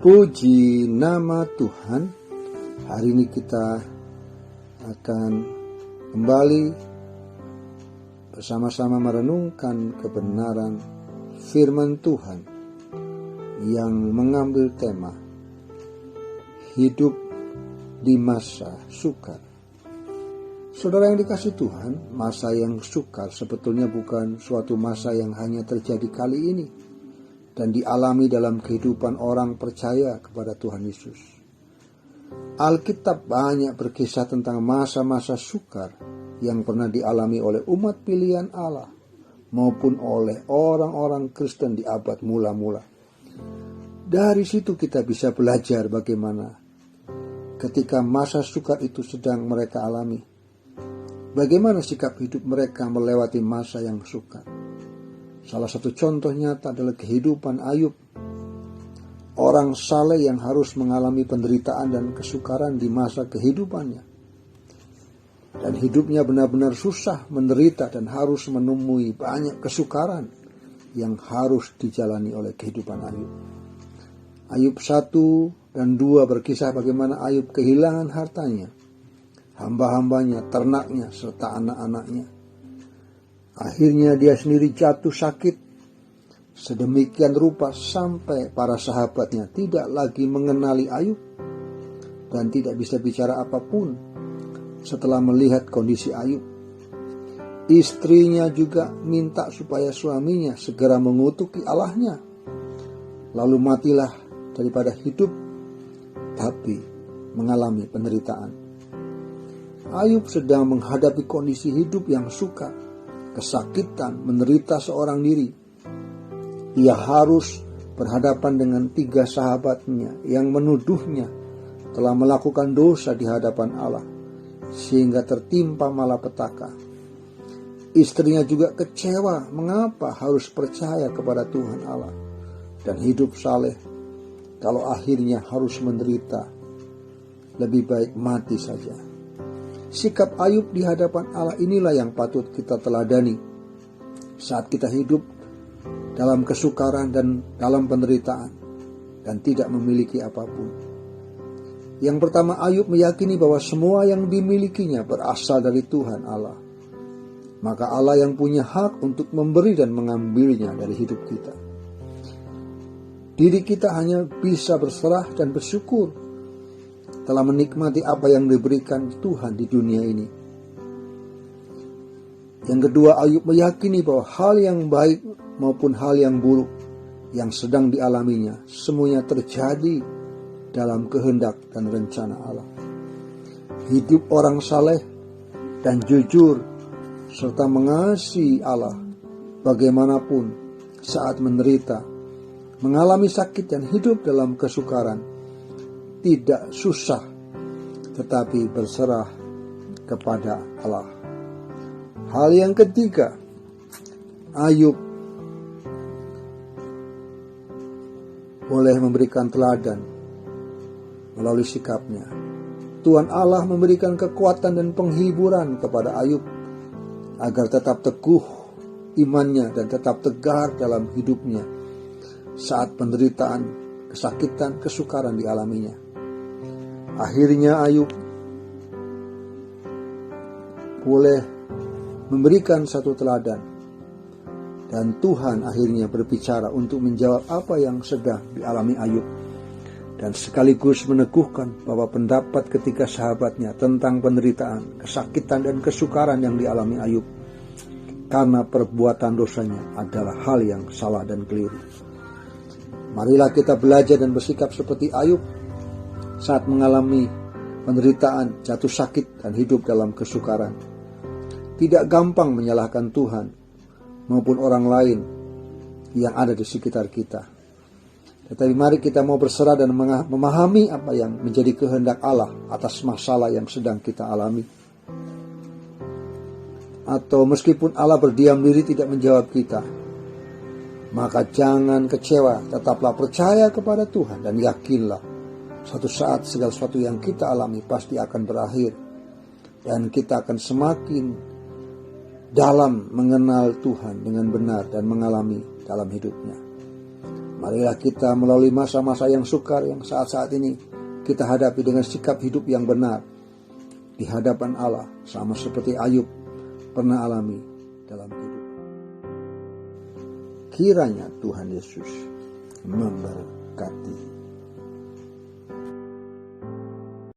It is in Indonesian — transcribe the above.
Puji nama Tuhan. Hari ini kita akan kembali bersama-sama merenungkan kebenaran firman Tuhan yang mengambil tema hidup di masa sukar. Saudara yang dikasihi Tuhan, masa yang sukar sebetulnya bukan suatu masa yang hanya terjadi kali ini dan dialami dalam kehidupan orang percaya kepada Tuhan Yesus. Alkitab banyak berkisah tentang masa-masa sukar yang pernah dialami oleh umat pilihan Allah maupun oleh orang-orang Kristen di abad mula-mula. Dari situ kita bisa belajar bagaimana ketika masa sukar itu sedang mereka alami, bagaimana sikap hidup mereka melewati masa yang sukar. Salah satu contoh nyata adalah kehidupan Ayub, orang saleh yang harus mengalami penderitaan dan kesukaran di masa kehidupannya. Dan hidupnya benar-benar susah, menderita, dan harus menemui banyak kesukaran yang harus dijalani oleh kehidupan Ayub. Ayub 1 dan 2 berkisah bagaimana Ayub kehilangan hartanya, hamba-hambanya, ternaknya, serta anak-anaknya. Akhirnya dia sendiri jatuh sakit sedemikian rupa sampai para sahabatnya tidak lagi mengenali Ayub dan tidak bisa bicara apapun setelah melihat kondisi Ayub. Istrinya juga minta supaya suaminya segera mengutuki Allahnya, lalu matilah daripada hidup tapi mengalami penderitaan. Ayub sedang menghadapi kondisi hidup yang sukar, kesakitan, menderita seorang diri. Ia harus berhadapan dengan 3 sahabatnya yang menuduhnya telah melakukan dosa di hadapan Allah, sehingga tertimpa malapetaka. Istrinya juga kecewa mengapa harus percaya kepada Tuhan Allah dan hidup saleh kalau akhirnya harus menderita. Lebih baik mati saja. Sikap Ayub di hadapan Allah inilah yang patut kita teladani saat kita hidup dalam kesukaran dan dalam penderitaan dan tidak memiliki apapun. Yang pertama, Ayub meyakini bahwa semua yang dimilikinya berasal dari Tuhan Allah. Maka Allah yang punya hak untuk memberi dan mengambilnya dari hidup kita. Diri kita hanya bisa berserah dan bersyukur telah menikmati apa yang diberikan Tuhan di dunia ini. Yang kedua, Ayub meyakini bahwa hal yang baik maupun hal yang buruk yang sedang dialaminya semuanya terjadi dalam kehendak dan rencana Allah. Hidup orang saleh dan jujur serta mengasihi Allah bagaimanapun saat menderita, mengalami sakit dan hidup dalam kesukaran, tidak susah, tetapi berserah kepada Allah. Hal yang ketiga, Ayub boleh memberikan teladan melalui sikapnya. Tuhan Allah memberikan kekuatan dan penghiburan kepada Ayub agar tetap teguh imannya dan tetap tegar dalam hidupnya saat penderitaan, kesakitan, kesukaran dialaminya. Akhirnya Ayub boleh memberikan satu teladan dan Tuhan akhirnya berbicara untuk menjawab apa yang sedang dialami Ayub dan sekaligus meneguhkan bahwa pendapat ketika sahabatnya tentang penderitaan, kesakitan dan kesukaran yang dialami Ayub karena perbuatan dosanya adalah hal yang salah dan keliru. Marilah kita belajar dan bersikap seperti Ayub saat mengalami penderitaan, jatuh sakit, dan hidup dalam kesukaran. Tidak gampang menyalahkan Tuhan maupun orang lain yang ada di sekitar kita. Tetapi mari kita mau berserah dan memahami apa yang menjadi kehendak Allah atas masalah yang sedang kita alami. Atau meskipun Allah berdiam diri tidak menjawab kita, maka jangan kecewa, tetaplah percaya kepada Tuhan dan yakinlah suatu saat segala sesuatu yang kita alami pasti akan berakhir dan kita akan semakin dalam mengenal Tuhan dengan benar dan mengalami dalam hidupnya. Marilah kita melalui masa-masa yang sukar yang saat-saat ini kita hadapi dengan sikap hidup yang benar di hadapan Allah, sama seperti Ayub pernah alami dalam hidup. Kiranya Tuhan Yesus memberkati.